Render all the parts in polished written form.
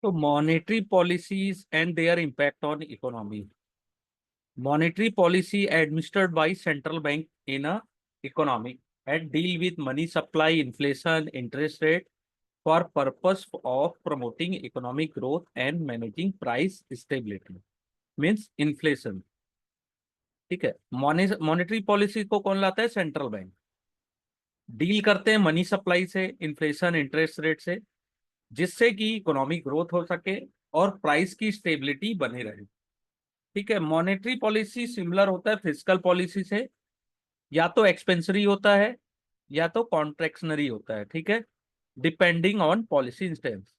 तो monetary policies and there impact on economy. Monetary policy administered by central bank in a economy and deal with money supply, inflation, interest rate for purpose of promoting economic growth and managing price stability. Means inflation. ठीक है. Monetary policy को कौन लाता है? Central bank. Deal करते हैं money supply से, inflation, interest rate से, जिससे कि इकोनॉमिक ग्रोथ हो सके और प्राइस की स्टेबिलिटी बने रहे. ठीक है. मॉनेटरी पॉलिसी सिमिलर होता है फिजिकल पॉलिसी से. या तो एक्सपेंसरी होता है या तो कॉन्ट्रैक्शनरी होता है. ठीक है. Depending on policy instance.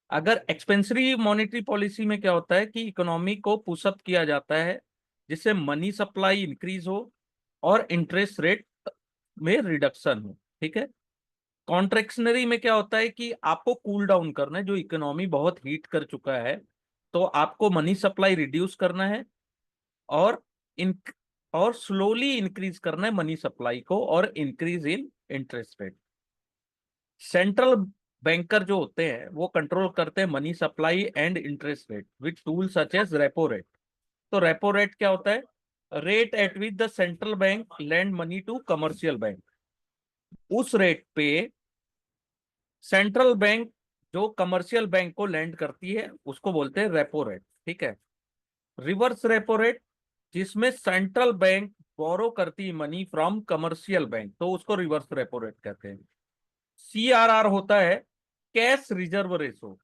अगर एक्सपेंसरी मॉनेटरी पॉलिसी में क्या होता है कि इकोनॉमी को पुशअप किया जाता है जिससे मनी सप्लाई इंक्रीज हो और इंटरेस्ट रेट में रिडक्शन हो. ठीक है. कॉन्ट्रैक्शनरी में क्या होता है कि आपको कूल डाउन करना है, जो इकोनॉमी बहुत हीट कर चुका है तो आपको मनी सप्लाई रिड्यूस करना है और इन और स्लोली इंक्रीज करना है मनी सप्लाई को और increase in interest rate. Central banker जो होते हैं वो कंट्रोल करते हैं money supply and interest rate with tool such as repo rate. तो रेपो रेट क्या होता है? Rate at which the central bank lend money to commercial bank. उस रेट पे सेंट्रल बैंक जो कमर्शियल बैंक को लैंड करती है उसको बोलते हैं रेपो रेट. ठीक है. रिवर्स रेपो रेट, जिसमें सेंट्रल बैंक बोरो करती मनी फ्रॉम कमर्शियल बैंक, तो उसको रिवर्स रेपो रेट कहते हैं. सीआरआर होता है कैश रिजर्व रेशो,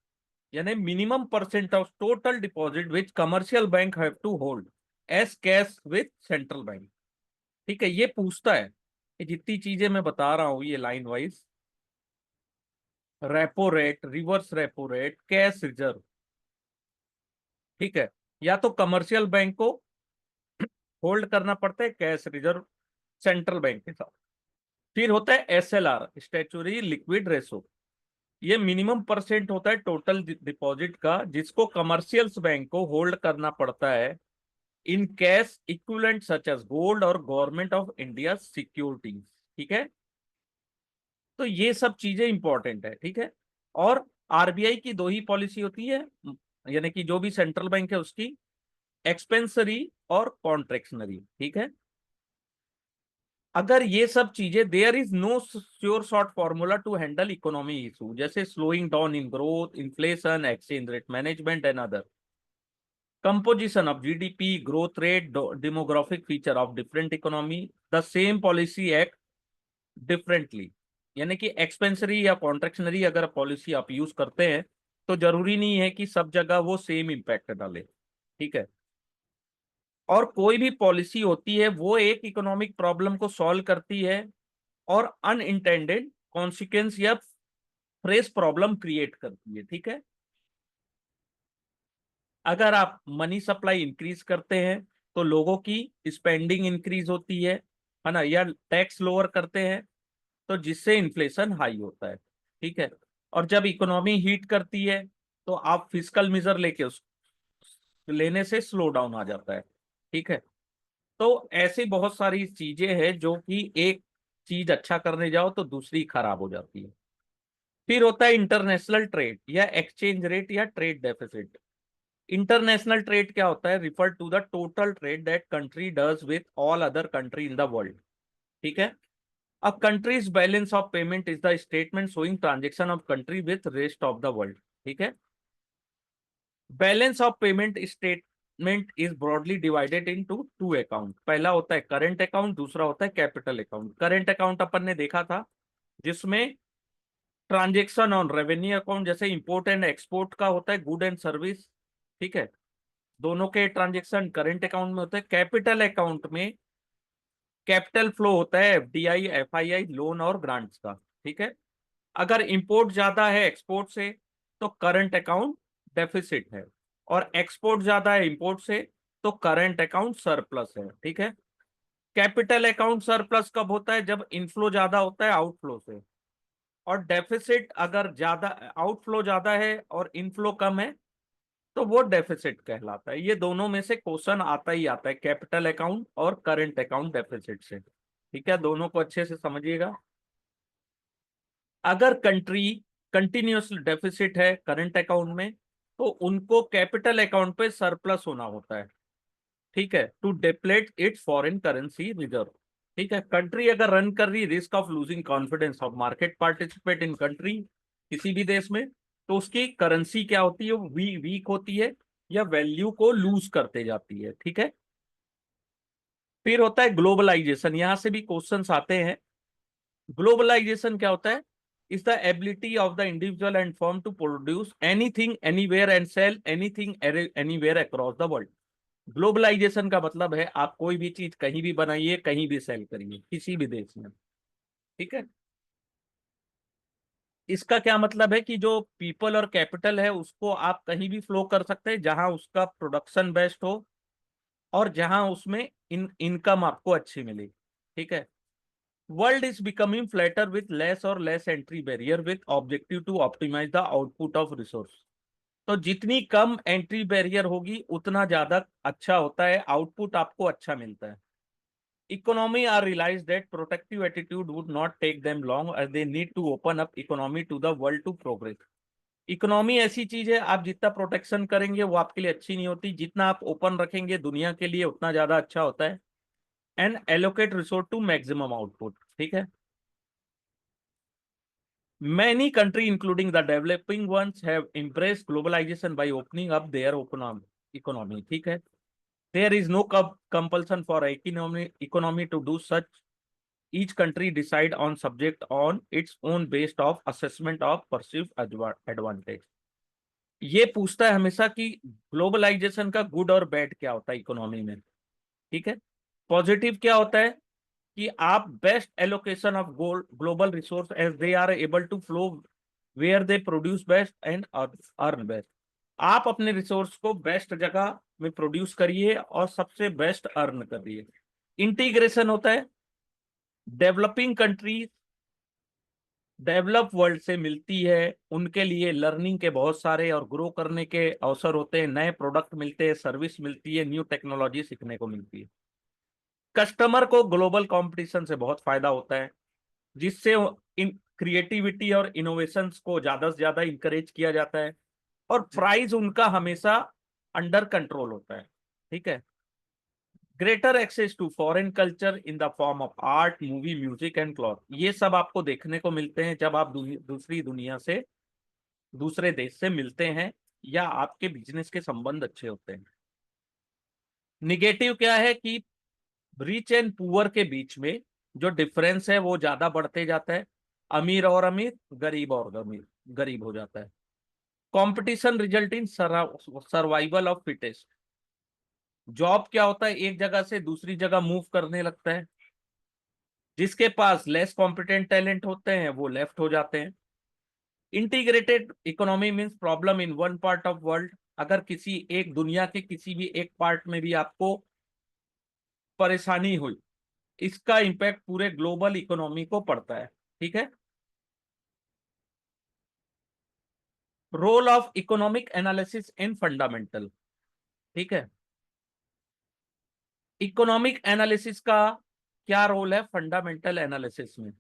यानी minimum percent of total deposit which commercial bank have to hold as cash with central bank. ठीक है. ये पूछता है कि जितनी चीजें मैं बता रहा हूं ये line wise, repo rate, reverse repo rate, cash reserve. ठीक है. या तो कमर्शियल बैंक को होल्ड करना पड़ता है कैश रिजर्व सेंट्रल बैंक के साथ. फिर होता है एसएलआर, स्टैट्यूटरी लिक्विड रेशो. ये मिनिमम परसेंट होता है टोटल डिपॉजिट का जिसको कमर्शियल्स बैंक को होल्ड करना पड़ता है in cash equivalent such as gold और गवर्नमेंट ऑफ इंडिया सिक्योरिटीज. ठीक है. तो ये सब चीजें इंपॉर्टेंट है. ठीक है. और आरबीआई की दो ही पॉलिसी होती है, यानी कि जो भी सेंट्रल बैंक है उसकी, एक्सपेंसरी और कॉन्ट्रैक्शनरी. ठीक है. अगर ये सब चीजें, there is no sure short formula to handle economy issue जैसे slowing down in growth, inflation, exchange rate management and other. Composition of GDP, growth rate, demographic feature of different economy, the same policy act differently. यानी कि एक्सपेंसरी या contractionary अगर policy आप use करते हैं तो जरूरी नहीं है कि सब जगह वो सेम इम्पैक्ट डाले. ठीक है. और कोई भी पॉलिसी होती है वो एक इकोनॉमिक प्रॉब्लम को सॉल्व करती है और अनइंटेंडेड कॉन्सिक्वेंस या फ्रेश प्रॉब्लम क्रिएट करती है. ठीक है. अगर आप मनी सप्लाई इंक्रीज करते हैं तो लोगों की स्पेंडिंग इंक्रीज होती है ना, या टैक्स लोअर करते हैं तो जिससे इन्फ्लेशन हाई होता है. ठीक है. और जब इकोनॉमी हीट करती है तो आप फिस्कल मेजर लेके उस लेने से स्लो डाउन आ जाता है. ठीक है. तो ऐसी बहुत सारी चीजें हैं जो कि एक चीज अच्छा करने जाओ तो दूसरी खराब हो जाती है. फिर होता है इंटरनेशनल ट्रेड या एक्सचेंज रेट या ट्रेड डेफिसिट. इंटरनेशनल ट्रेड क्या होता है? Refer to the total trade that country does with all other country in the world. ठीक है. A country's balance of payment is the statement showing transaction of country with rest of the world. ठीक है. Balance of payment statement is broadly divided into two account. पहला होता है current account, दूसरा होता है कैपिटल अकाउंट. करंट अकाउंट अपन ने देखा था जिसमें ट्रांजेक्शन ऑन रेवेन्यू अकाउंट, जैसे इंपोर्ट एंड एक्सपोर्ट का होता है गुड एंड सर्विस. ठीक है. दोनों के ट्रांजेक्शन करंट अकाउंट में होते हैं. कैपिटल अकाउंट में कैपिटल फ्लो होता है एफडीआई, एफआईआई, लोन और ग्रांट्स का. ठीक है. अगर इंपोर्ट ज्यादा है एक्सपोर्ट से तो करंट अकाउंट डेफिसिट है, और एक्सपोर्ट ज्यादा है इंपोर्ट से तो करंट अकाउंट सरप्लस है. ठीक है. कैपिटल अकाउंट सरप्लस कब होता है? जब इनफ्लो ज्यादा होता है आउटफ्लो से. और डेफिसिट अगर ज्यादा, आउटफ्लो ज्यादा है और इनफ्लो कम है तो वो डेफिसिट कहलाता है. ये दोनों में से क्वेश्चन आता ही आता है, कैपिटल अकाउंट और करंट अकाउंट डेफिसिट से. ठीक है. दोनों को अच्छे से समझिएगा. अगर कंट्री कंटिन्यूअस डेफिसिट है करंट अकाउंट में तो उनको कैपिटल अकाउंट पे सरप्लस होना होता है, ठीक है, to deplete its foreign currency reserve. ठीक है, कंट्री अगर रन कर रही, risk of losing confidence of market participate in country, किसी भी देश में, तो उसकी करेंसी क्या होती है, वो वीक होती है या वैल्यू को लूज करते जाती है। ठीक है, फिर होता है ग्लोबलाइजेशन, यहां से भी क्वेश्चंस आते हैं। ग्लोबलाइजेशन क्या होता है, is the ability of the individual and firm to produce anything anywhere and sell anything anywhere across the world. Globalisation का मतलब है आप कोई भी चीज कहीं भी बनाइए, कहीं भी सेल करिए, किसी भी देश में। ठीक है, इसका क्या मतलब है कि जो पीपल और कैपिटल है उसको आप कहीं भी फ्लो कर सकते हैं जहां उसका प्रोडक्शन बेस्ट हो और जहां उसमें इनकम आपको अच्छी मिले। ठीक है, world is becoming flatter with less और less entry barrier with objective to optimise the output of resource. तो जितनी कम एंट्री बैरियर होगी उतना ज्यादा अच्छा होता है, आउटपुट आपको अच्छा मिलता है। Economy are realized that protective attitude would not take them long as they need to open up economy to the world to progress. Economy ऐसी चीज है, आप जितना प्रोटेक्शन करेंगे वो आपके लिए अच्छी नहीं होती, जितना आप ओपन रखेंगे दुनिया के लिए उतना ज्यादा अच्छा होता है। And allocate resource to maximum output. ठीक है, many country including the developing ones have embraced globalization by opening up their economy। ठीक है, there is no compulsion for economy to do such, each country decide on subject on its own based of assessment of perceived advantage। ये पूछता है हमेशा कि globalisation का good और bad क्या होता है इकोनॉमी में। ठीक है, पॉजिटिव क्या होता है कि आप best allocation of global resource as they are able to flow where they produce best and earn best. आप अपने रिसोर्स को बेस्ट जगह में प्रोड्यूस करिए और सबसे बेस्ट अर्न करिए। इंटीग्रेशन होता है, डेवलपिंग कंट्रीज डेवलप वर्ल्ड से मिलती है, उनके लिए लर्निंग के बहुत सारे और ग्रो करने के अवसर होते हैं, नए प्रोडक्ट मिलते हैं, सर्विस मिलती है, न्यू टेक्नोलॉजी सीखने को मिलती है। कस्टमर को ग्लोबल कंपटीशन से बहुत फायदा होता है, जिससे इन क्रिएटिविटी और इनोवेशंस को ज्यादा से ज्यादा इंकरेज किया जाता है और प्राइस उनका हमेशा अंडर कंट्रोल होता है। ठीक है, greater access to foreign culture in the form of art movie music and cloth, ये सब आपको देखने को मिलते हैं जब आप दूसरी दुनिया से, दूसरे देश से मिलते हैं या आपके बिजनेस के संबंध अच्छे होते हैं। निगेटिव क्या है कि रिच एंड पुअर के बीच में जो डिफरेंस है वो ज्यादा बढ़ते जाता है, अमीर और अमीर, गरीब और अमीर गरीब हो जाता है। Competition result in survival of fittest, job क्या होता है एक जगह से दूसरी जगह मूव करने लगता है, जिसके पास लेस कॉम्पिटेंट टैलेंट होते हैं वो लेफ्ट हो जाते हैं। Integrated economy means problem in one part of world, अगर किसी एक दुनिया के किसी भी एक पार्ट में भी आपको परेशानी हुई, इसका इंपैक्ट पूरे ग्लोबल इकोनॉमी को पड़ता है। ठीक है, role of economic analysis in fundamental. ठीक है, इकोनॉमिक एनालिसिस का क्या रोल है फंडामेंटल एनालिसिस में।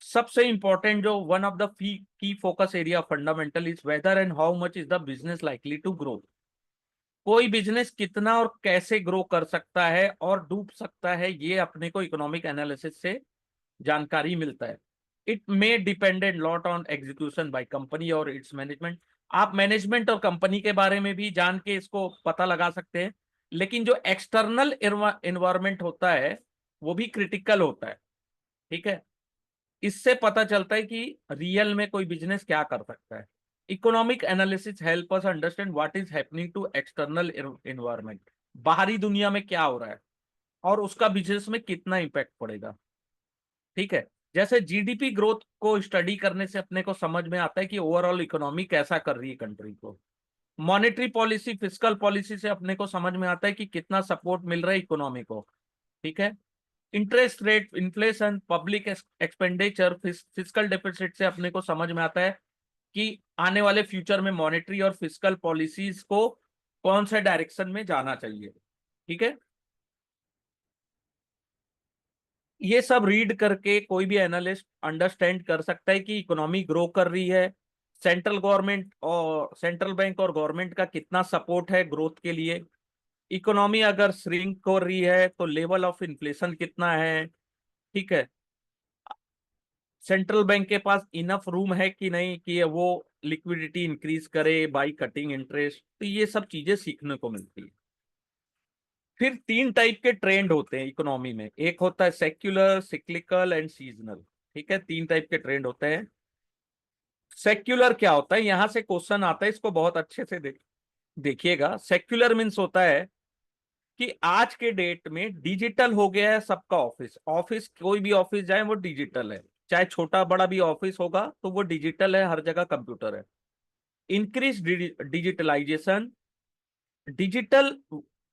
सबसे इंपॉर्टेंट जो one of the key focus area fundamental is whether and how much is the business likely to grow. कोई बिजनेस कितना और कैसे ग्रो कर सकता है और डूब सकता है, ये अपने को इकोनॉमिक एनालिसिस से जानकारी मिलता है। It may depended lot on execution by company और इट्स मैनेजमेंट। आप मैनेजमेंट और कंपनी के बारे में भी जान के इसको पता लगा सकते हैं, लेकिन जो एक्सटर्नल एनवायरमेंट होता है वो भी क्रिटिकल होता है। ठीक है, इससे पता चलता है कि रियल में कोई बिजनेस क्या कर सकता है। Economic analysis help us understand what is happening to external environment, बाहरी दुनिया में क्या हो रहा है और उसका बिजनेस में कितना इम्पैक्ट पड़ेगा। ठीक है, जैसे जीडीपी ग्रोथ को स्टडी करने से अपने को समझ में आता है कि ओवरऑल इकोनॉमी कैसा कर रही है कंट्री को। मॉनेटरी पॉलिसी फिस्कल पॉलिसी से अपने को समझ में आता है कि कितना सपोर्ट मिल रहा है इकोनॉमी को। ठीक है, interest rate, inflation, public expenditure, fiscal deficit से अपने को समझ में आता है कि आने वाले फ्यूचर में मॉनेटरी और फिस्कल पॉलिसीज को कौन से डायरेक्शन में जाना चाहिए। ठीक है, ये सब रीड करके कोई भी एनालिस्ट अंडरस्टैंड कर सकता है कि इकोनॉमी ग्रो कर रही है, सेंट्रल बैंक और गवर्नमेंट का कितना सपोर्ट है ग्रोथ के लिए। इकोनॉमी अगर श्रिंक हो रही है तो लेवल ऑफ इन्फ्लेशन कितना है। ठीक है, सेंट्रल बैंक के पास इनफ रूम है कि नहीं कि वो लिक्विडिटी इंक्रीज करे बाय कटिंग इंटरेस्ट। तो ये सब चीजें सीखने को मिलती है। फिर तीन टाइप के ट्रेंड होते हैं इकोनॉमी में, एक होता है सेक्युलर, सिक्लिकल एंड सीजनल। ठीक है, तीन टाइप के ट्रेंड होते हैं। सेक्युलर क्या होता है, यहां से क्वेश्चन आता है, इसको बहुत अच्छे से देखिएगा। सेक्युलर मीन्स होता है कि आज के डेट में डिजिटल हो गया है सबका ऑफिस। ऑफिस कोई भी ऑफिस जाए वो डिजिटल है, चाहे छोटा बड़ा भी ऑफिस होगा तो वो डिजिटल है, हर जगह कंप्यूटर है। इंक्रीज डिजिटलाइजेशन, डिजिटल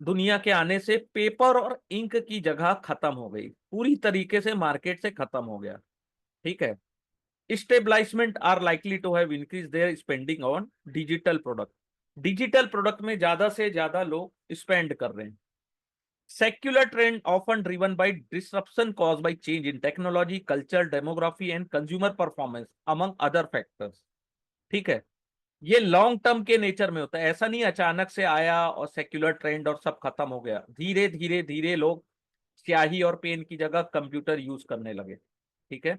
दुनिया के आने से पेपर और इंक की जगह खत्म हो गई, पूरी तरीके से मार्केट से खत्म हो गया। ठीक है, establishment are likely to have increase their spending on digital product. Digital product में ज्यादा से ज्यादा लोग स्पेंड कर रहे हैं। Secular trend often driven by disruption caused by change in technology, culture, demography and consumer performance among other factors। ठीक है, ये लॉन्ग टर्म के नेचर में होता है, ऐसा नहीं अचानक से आया और सेक्युलर ट्रेंड और सब खत्म हो गया। धीरे धीरे धीरे लोग स्याही और पेन की जगह कंप्यूटर यूज करने लगे। ठीक है,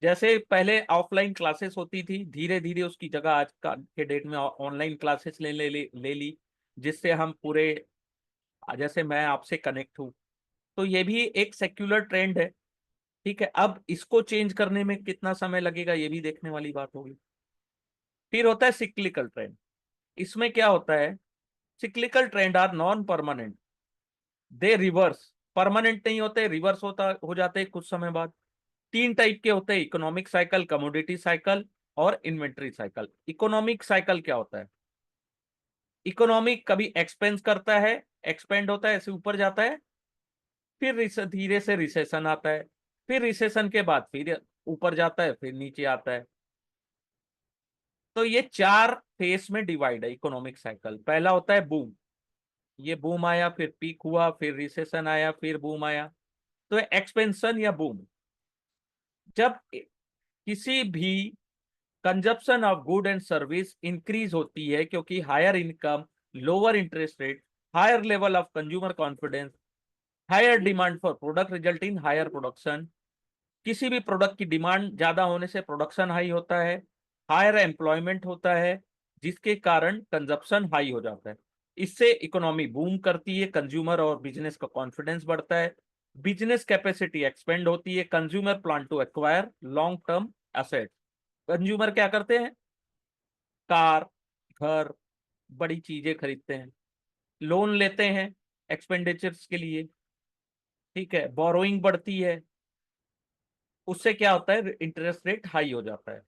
जैसे पहले ऑफलाइन क्लासेस होती थी, धीरे धीरे उसकी जगह आज का के डेट में ऑनलाइन क्लासेस ले ली, जिससे हम पूरे, जैसे मैं आपसे कनेक्ट हूँ। तो ये भी एक सेक्युलर ट्रेंड है। ठीक है, अब इसको चेंज करने में कितना समय लगेगा ये भी देखने वाली बात होगी। फिर होता है सिक्लिकल ट्रेंड। इसमें क्या होता है, cyclical trend are non permanent, they reverse. Permanent नहीं होते, रिवर्स होता हो जाते हैं कुछ समय बाद। तीन टाइप के होते हैं, इकोनॉमिक साइकिल, कमोडिटी साइकिल और इन्वेंट्री साइकिल। इकोनॉमिक साइकिल क्या होता है, इकोनॉमिक कभी एक्सपेंस करता है, एक्सपेंड होता है, ऐसे ऊपर जाता है, फिर धीरे से रिसेशन आता है, फिर रिसेशन के बाद फिर ऊपर जाता है, फिर नीचे आता है। तो ये चार फेस में डिवाइड है इकोनॉमिक साइकिल। पहला होता है बूम, ये बूम आया, फिर पीक हुआ, फिर रिसेशन आया, फिर बूम आया। तो एक्सपेंशन या बूम, जब किसी भी consumption of good and service increase होती है, क्योंकि higher income, lower interest rate, higher level of consumer confidence, higher demand for product result in higher production. किसी भी प्रोडक्ट की डिमांड ज्यादा होने से प्रोडक्शन हाई होता है, हायर एम्प्लॉयमेंट होता है, जिसके कारण कंजप्शन हाई हो जाता है। इससे इकोनॉमी बूम करती है, कंज्यूमर और बिजनेस का कॉन्फिडेंस बढ़ता है, बिजनेस कैपेसिटी एक्सपेंड होती है, consumer plan to acquire long term asset. Consumer क्या करते हैं, कार, घर, बड़ी चीजें खरीदते हैं, लोन लेते हैं एक्सपेंडिचर्स के लिए। ठीक है, बोरोइंग बढ़ती है, उससे क्या होता है, इंटरेस्ट रेट हाई हो जाता है।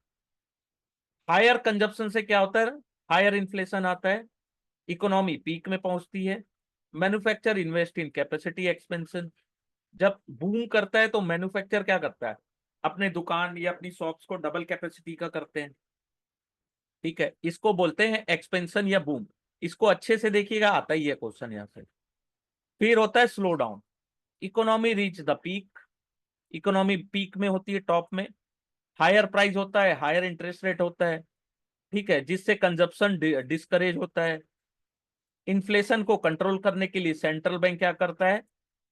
हायर कंजप्शन से क्या होता है, हायर इन्फ्लेशन आता है, इकोनॉमी पीक में पहुंचती है। Manufacture invest in capacity expansion. जब बूम करता है तो मैन्युफैक्चर क्या करता है, अपने दुकान या अपनी शॉप्स को डबल कैपेसिटी का करते हैं। ठीक है, इसको बोलते हैं एक्सपेंशन या बूम। इसको अच्छे से देखिएगा, आता ही है क्वेश्चन यहाँ से। फिर होता है slow down, economy reach the peak, economy peak में होती है, टॉप में, हायर प्राइस होता है, हायर इंटरेस्ट रेट होता है। ठीक है, जिससे कंजप्शन डिस्करेज होता है। इन्फ्लेशन को कंट्रोल करने के लिए सेंट्रल बैंक क्या करता है,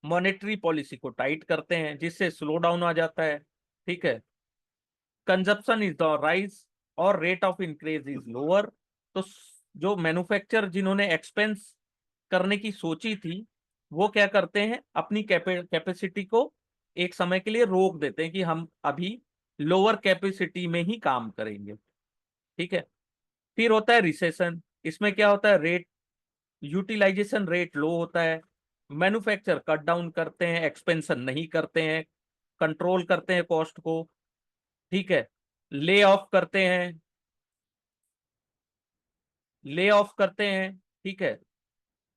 मॉनेटरी पॉलिसी को टाइट करते हैं, जिससे स्लो डाउन आ जाता है। ठीक है, कंजप्शन इज द राइज और rate of increase is lower. तो जो मैन्युफैक्चर जिन्होंने एक्सपेंस करने की सोची थी, वो क्या करते हैं, अपनी कैपेसिटी को एक समय के लिए रोक देते हैं कि हम अभी लोअर कैपेसिटी में ही काम करेंगे। ठीक है, फिर होता है रिसेशन। इसमें क्या होता है, रेट, यूटिलाइजेशन रेट लो होता है, मैन्युफैक्चर कट डाउन करते हैं, एक्सपेंशन नहीं करते हैं, कंट्रोल करते हैं कॉस्ट को। ठीक है, ले ऑफ करते हैं, ले ऑफ करते हैं। ठीक है,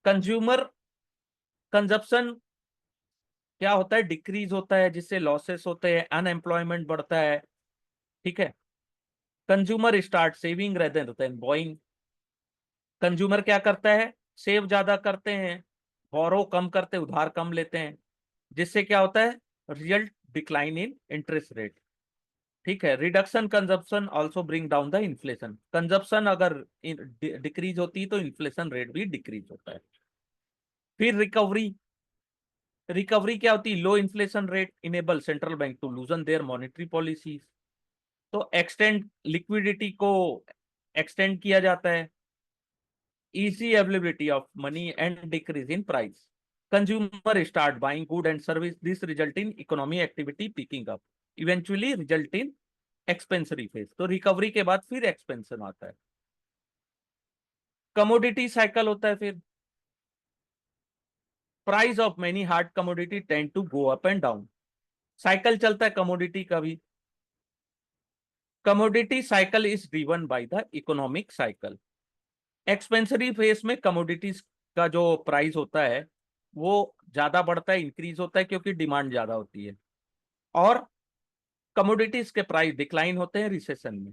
कंज्यूमर कंजप्शन क्या होता है, डिक्रीज होता है, जिससे लॉसेस होते हैं, अनएम्प्लॉयमेंट बढ़ता है। ठीक है, consumer start saving rather than Boeing. Consumer क्या करता है, सेव ज्यादा करते हैं, बोरो कम करते, उधार कम लेते हैं, जिससे क्या होता है, real decline in interest rate. ठीक है। Reduction consumption also bring down the inflation, consumption अगर डिक्रीज होती है तो इन्फ्लेशन रेट भी डिक्रीज होता है। फिर रिकवरी, रिकवरी क्या होती है? Low inflation rate enable central bank to loosen their monetary policies. तो एक्सटेंड लिक्विडिटी को एक्सटेंड किया जाता है, easy availability of money and decrease in price. Consumer start buying good and service. This result in economy activity picking up. Eventually result in expansionary phase. तो recovery के बाद फिर expansion आता है। कमोडिटी साइकिल होता है फिर। Price of many hard commodity tend to go up and down. Cycle चलता है कमोडिटी का भी। Commodity cycle is driven by the economic cycle. Expansionary phase में कमोडिटीज का जो प्राइस होता है वो ज्यादा बढ़ता है, इंक्रीज होता है, क्योंकि डिमांड ज्यादा होती है। और कमोडिटीज के प्राइस डिक्लाइन होते हैं रिसेशन में।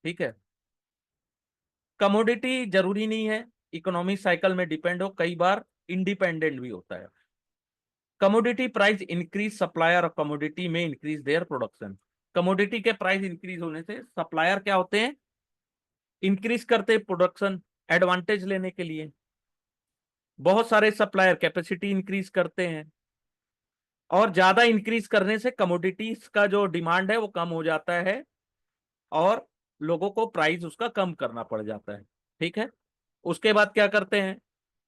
ठीक है। कमोडिटी जरूरी नहीं है इकोनॉमिक साइकिल में डिपेंड हो, कई बार इंडिपेंडेंट भी होता है। Commodity price increase, supplier of commodity में इंक्रीज देयर प्रोडक्शन। कमोडिटी के प्राइस इंक्रीज होने से सप्लायर क्या होते हैं? इंक्रीज करते हैं प्रोडक्शन, एडवांटेज लेने के लिए। बहुत सारे सप्लायर कैपेसिटी इंक्रीज करते हैं, और ज्यादा इंक्रीज करने से कमोडिटीज का जो डिमांड है वो कम हो जाता है, और लोगों को प्राइस उसका कम करना पड़ जाता है। ठीक है। उसके बाद क्या करते हैं?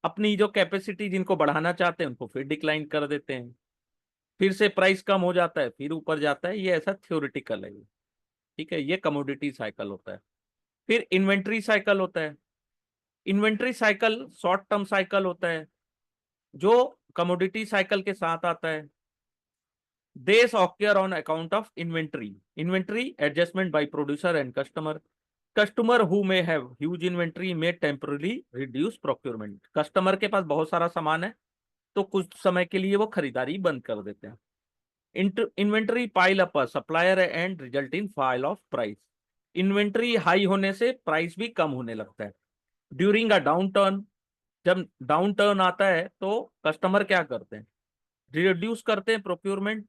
अपनी जो कैपेसिटी जिनको बढ़ाना चाहते हैं उनको फिर डिक्लाइन कर देते हैं, फिर से प्राइस कम हो जाता है, फिर ऊपर जाता है। ये ऐसा थ्योरेटिकल है। ठीक है। ये कमोडिटी साइकिल होता है। फिर इन्वेंट्री साइकिल होता है। Inventory cycle short term cycle होता है जो कमोडिटी साइकिल के साथ आता है। This occur on account of inventory. Inventory adjustment by producer and customer. Customer who may have huge inventory may temporarily reduce procurement. Customer के पास बहुत सारा सामान है तो कुछ समय के लिए वो खरीदारी बंद कर देते हैं। Inventory pile up supplier and result in fall of price. Inventory high होने से प्राइस भी कम होने लगता है। ड्यूरिंग अ डाउन टर्न, जब डाउन टर्न आता है तो कस्टमर क्या करते हैं? रिड्यूस करते हैं procurement,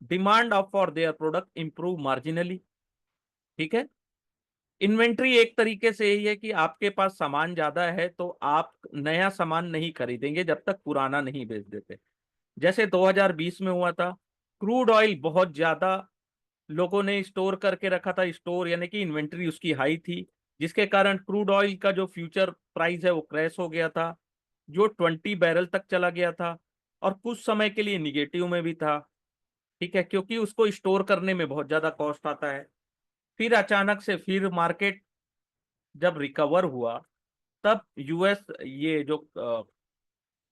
demand of for their product improve marginally. ठीक है। इन्वेंट्री एक तरीके से यही है कि आपके पास सामान ज्यादा है तो आप नया सामान नहीं खरीदेंगे जब तक पुराना नहीं बेच देते। जैसे 2020 में हुआ था, क्रूड ऑयल बहुत ज्यादा लोगों ने स्टोर करके रखा था, स्टोर यानी कि इन्वेंट्री उसकी हाई थी, जिसके कारण क्रूड ऑयल का जो फ्यूचर प्राइस है वो क्रैश हो गया था, जो 20 बैरल तक चला गया था, और कुछ समय के लिए निगेटिव में भी था। ठीक है, क्योंकि उसको स्टोर करने में बहुत ज्यादा कॉस्ट आता है। फिर अचानक से फिर मार्केट जब रिकवर हुआ, तब यूएस ये जो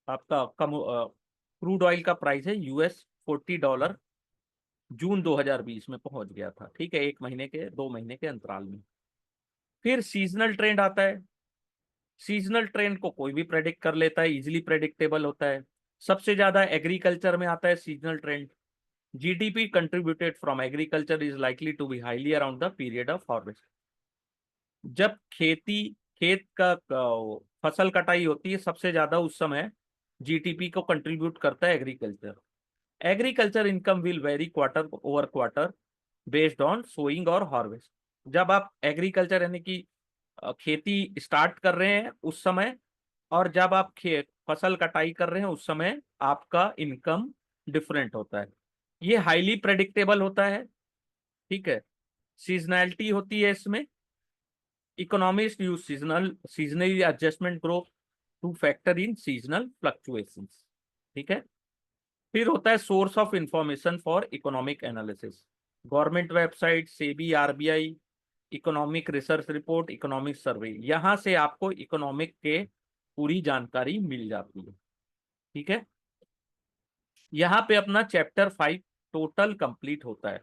आपका कम क्रूड ऑयल का प्राइस है $40 जून 2020 में पहुंच गया था। ठीक है, एक महीने के 2 महीने के अंतराल में। फिर सीजनल ट्रेंड आता है। सीजनल ट्रेंड को कोई भी प्रेडिक्ट कर लेता है, इजिली प्रेडिक्टेबल होता है। सबसे ज्यादा एग्रीकल्चर में आता है seasonal trend. GDP contributed from agriculture is likely to be highly around the period of harvest. जब खेत का फसल कटाई होती है सबसे ज्यादा उस समय GDP को कंट्रीब्यूट करता है agriculture. Agriculture income will vary quarter over quarter based on sowing और हार्वेस्ट। जब आप एग्रीकल्चर यानी कि खेती स्टार्ट कर रहे हैं उस समय, और जब आप फसल कटाई कर रहे हैं उस समय आपका इनकम डिफरेंट होता है। ये हाईली प्रेडिक्टेबल होता है। ठीक है। सीजनैलिटी होती है इसमें। Economist use seasonally adjustment growth two factor in seasonal fluctuations. ठीक है। फिर होता है source of information for economic analysis. Government website, SEBI, RBI, economic research report, economic survey, यहां से आपको इकोनॉमिक के पूरी जानकारी मिल जाती है। ठीक है। यहाँ पे अपना चैप्टर 5 टोटल कंप्लीट होता है।